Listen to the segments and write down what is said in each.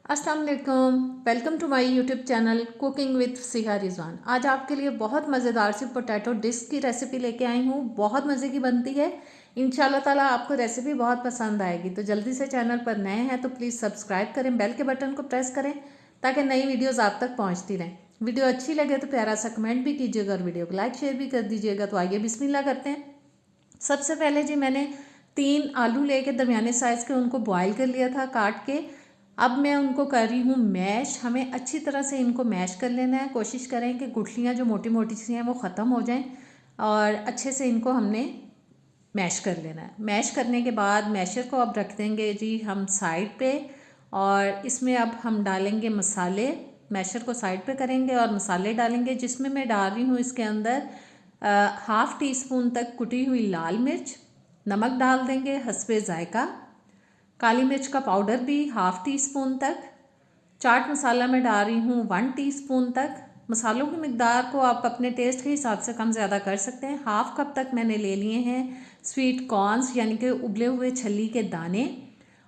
अस्सलाम वालेकुम। Welcome to my YouTube channel cooking with Siha Rizwan. आज आपके लिए बहुत मज़ेदार सी पोटैटो डिश की रेसिपी लेके आई हूँ। बहुत मज़े की बनती है। इंशाल्लाह ताला आपको रेसिपी बहुत पसंद आएगी। तो जल्दी से चैनल पर नए हैं तो प्लीज़ सब्सक्राइब करें, बेल के बटन को प्रेस करें ताकि नई वीडियोज़ आप तक पहुँचती रहें। वीडियो अच्छी लगे तो प्यारा सा कमेंट भी कीजिएगा और वीडियो को लाइक शेयर भी कर दीजिएगा। तो आइए बिस्मिल्लाह करते हैं। सबसे पहले जी मैंने 3 आलू लेके दरमियाने साइज़ के उनको बॉयल कर लिया था काट के। अब मैं उनको कर रही हूँ मैश। हमें अच्छी तरह से इनको मैश कर लेना है। कोशिश करें कि गुठलियाँ जो मोटी मोटी सी हैं वो ख़त्म हो जाएं और अच्छे से इनको हमने मैश कर लेना है। मैश करने के बाद मैशर को अब रख देंगे जी हम साइड पे और इसमें अब हम डालेंगे मसाले। मैशर को साइड पे करेंगे और मसाले डालेंगे, जिसमें मैं डाल रही हूँ इसके अंदर हाफ़ टी स्पून तक कुटी हुई लाल मिर्च, नमक डाल देंगे हस्बे ज़ायका, काली मिर्च का पाउडर भी हाफ़ टी स्पून तक, चाट मसाला मैं डाल रही हूँ 1 टीस्पून तक। मसालों की मिकदार को आप अपने टेस्ट के हिसाब से कम ज़्यादा कर सकते हैं। हाफ़ कप तक मैंने ले लिए हैं स्वीट कॉर्न्स यानी कि उबले हुए छली के दाने।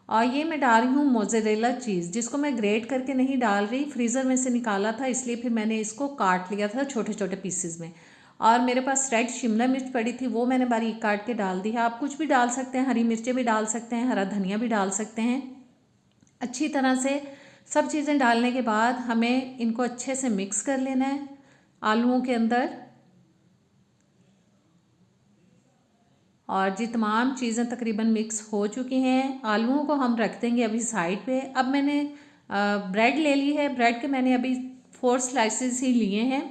और ये मैं डाल रही हूँ मोज़रेला चीज़, जिसको मैं ग्रेट करके नहीं डाल रही, फ्रीज़र में से निकाला था इसलिए फिर मैंने इसको काट लिया था छोटे छोटे पीसेस में। और मेरे पास रेड शिमला मिर्च पड़ी थी, वो मैंने बारीक काट के डाल दी है। आप कुछ भी डाल सकते हैं, हरी मिर्चें भी डाल सकते हैं, हरा धनिया भी डाल सकते हैं। अच्छी तरह से सब चीज़ें डालने के बाद हमें इनको अच्छे से मिक्स कर लेना है आलूओं के अंदर। और जी तमाम चीज़ें तकरीबन मिक्स हो चुकी हैं। आलूओं को हम रख देंगे अभी साइड पे। अब मैंने ब्रेड ले ली है। ब्रेड के मैंने अभी 4 स्लाइसेस ही लिए हैं।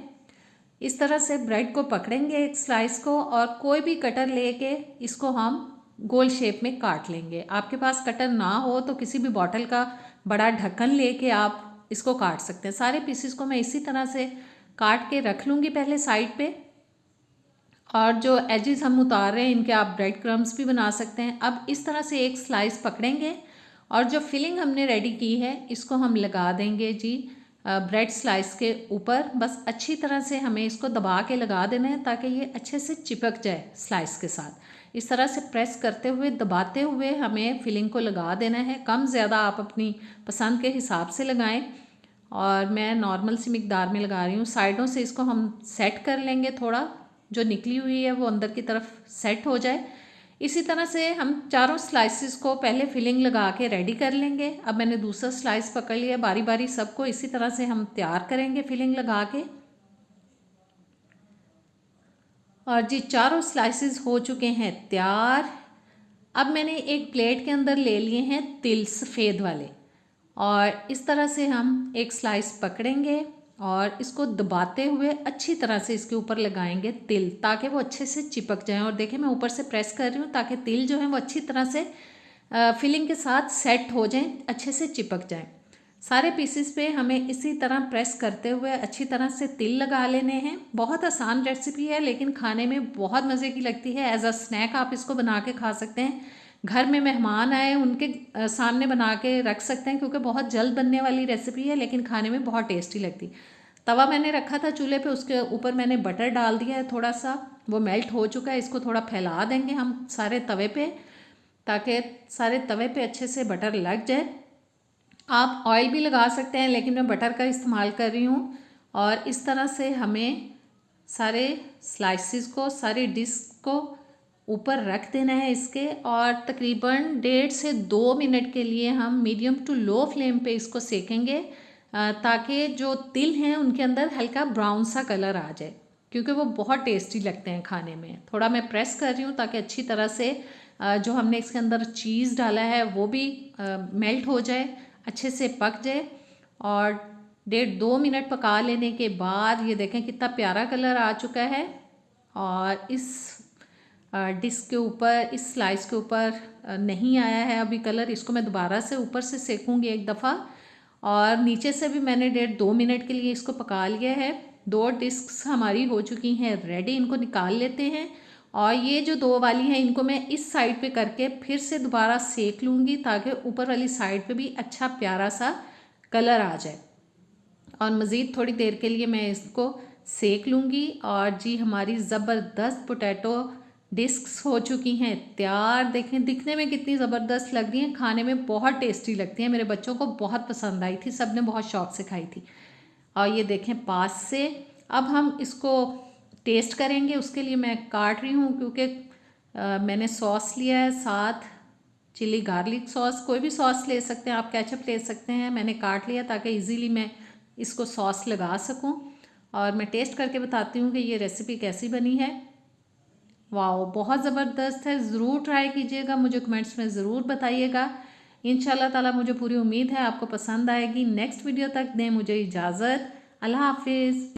इस तरह से ब्रेड को पकड़ेंगे एक स्लाइस को और कोई भी कटर लेके इसको हम गोल शेप में काट लेंगे। आपके पास कटर ना हो तो किसी भी बॉटल का बड़ा ढक्कन लेके आप इसको काट सकते हैं। सारे पीसेस को मैं इसी तरह से काट के रख लूँगी पहले साइड पे। और जो एजेस हम उतार रहे हैं इनके आप ब्रेड क्रम्स भी बना सकते हैं। अब इस तरह से एक स्लाइस पकड़ेंगे और जो फिलिंग हमने रेडी की है इसको हम लगा देंगे जी ब्रेड स्लाइस के ऊपर। बस अच्छी तरह से हमें इसको दबा के लगा देना है ताकि ये अच्छे से चिपक जाए स्लाइस के साथ। इस तरह से प्रेस करते हुए दबाते हुए हमें फिलिंग को लगा देना है। कम ज़्यादा आप अपनी पसंद के हिसाब से लगाएं और मैं नॉर्मल सी मिकदार में लगा रही हूँ। साइडों से इसको हम सेट कर लेंगे, थोड़ा जो निकली हुई है वो अंदर की तरफ सेट हो जाए। इसी तरह से हम चारों स्लाइसिस को पहले फिलिंग लगा के रेडी कर लेंगे। अब मैंने दूसरा स्लाइस पकड़ लिया। बारी बारी सबको इसी तरह से हम तैयार करेंगे फिलिंग लगा के। और जी चारों स्लाइसिस हो चुके हैं तैयार। अब मैंने एक प्लेट के अंदर ले लिए हैं तिल सफ़ेद वाले और इस तरह से हम एक स्लाइस पकड़ेंगे और इसको दबाते हुए अच्छी तरह से इसके ऊपर लगाएंगे तिल, ताकि वो अच्छे से चिपक जाएं। और देखिए मैं ऊपर से प्रेस कर रही हूँ ताकि तिल जो है वो अच्छी तरह से फिलिंग के साथ सेट हो जाएं, अच्छे से चिपक जाएं। सारे पीसेस पे हमें इसी तरह प्रेस करते हुए अच्छी तरह से तिल लगा लेने हैं। बहुत आसान रेसिपी है लेकिन खाने में बहुत मज़े की लगती है। एज अ स्नैक आप इसको बना के खा सकते हैं। घर में मेहमान आए उनके सामने बना के रख सकते हैं, क्योंकि बहुत जल्द बनने वाली रेसिपी है लेकिन खाने में बहुत टेस्टी लगती। तवा मैंने रखा था चूल्हे पे, उसके ऊपर मैंने बटर डाल दिया है थोड़ा सा, वो मेल्ट हो चुका है। इसको थोड़ा फैला देंगे हम सारे तवे पे ताकि सारे तवे पे अच्छे से बटर लग जाए। आप ऑयल भी लगा सकते हैं लेकिन मैं बटर का इस्तेमाल कर रही हूँ। और इस तरह से हमें सारे स्लाइसिस को, सारी डिश को ऊपर रख देना है इसके और तकरीबन 1.5 से 2 मिनट के लिए हम मीडियम टू लो फ्लेम पे इसको सेकेंगे ताकि जो तिल हैं उनके अंदर हल्का ब्राउन सा कलर आ जाए, क्योंकि वो बहुत टेस्टी लगते हैं खाने में। थोड़ा मैं प्रेस कर रही हूँ ताकि अच्छी तरह से जो हमने इसके अंदर चीज़ डाला है वो भी मेल्ट हो जाए, अच्छे से पक जाए। और 1.5-2 मिनट पका लेने के बाद ये देखें कितना प्यारा कलर आ चुका है। और इस डिश के ऊपर, इस स्लाइस के ऊपर नहीं आया है अभी कलर। इसको मैं दोबारा से ऊपर से सेकूंगी एक दफ़ा और नीचे से भी मैंने 1.5-2 मिनट के लिए इसको पका लिया है। 2 डिस्क्स हमारी हो चुकी हैं रेडी। इनको निकाल लेते हैं और ये जो 2 वाली हैं इनको मैं इस साइड पे करके फिर से दोबारा सेक लूँगी ताकि ऊपर वाली साइड पे भी अच्छा प्यारा सा कलर आ जाए। और मज़ीद थोड़ी देर के लिए मैं इसको सेक लूँगी। और जी हमारी ज़बरदस्त पोटैटो डिस्क्स हो चुकी हैं तैयार। देखें दिखने में कितनी ज़बरदस्त लग रही हैं, खाने में बहुत टेस्टी लगती हैं। मेरे बच्चों को बहुत पसंद आई थी, सब ने बहुत शौक से खाई थी। और ये देखें पास से। अब हम इसको टेस्ट करेंगे, उसके लिए मैं काट रही हूँ क्योंकि मैंने सॉस लिया है साथ, चिली गार्लिक सॉस, कोई भी सॉस ले सकते हैं आप, केचप ले सकते हैं। मैंने काट लिया ताकि इजीली मैं इसको सॉस लगा सकूं। और मैं टेस्ट करके बताती हूँ कि ये रेसिपी कैसी बनी है। वाओ बहुत ज़बरदस्त है, ज़रूर ट्राई कीजिएगा, मुझे कमेंट्स में ज़रूर बताइएगा। इंशाल्लाह ताला मुझे पूरी उम्मीद है आपको पसंद आएगी। नेक्स्ट वीडियो तक दें मुझे इजाज़त। अल्लाह हाफिज़।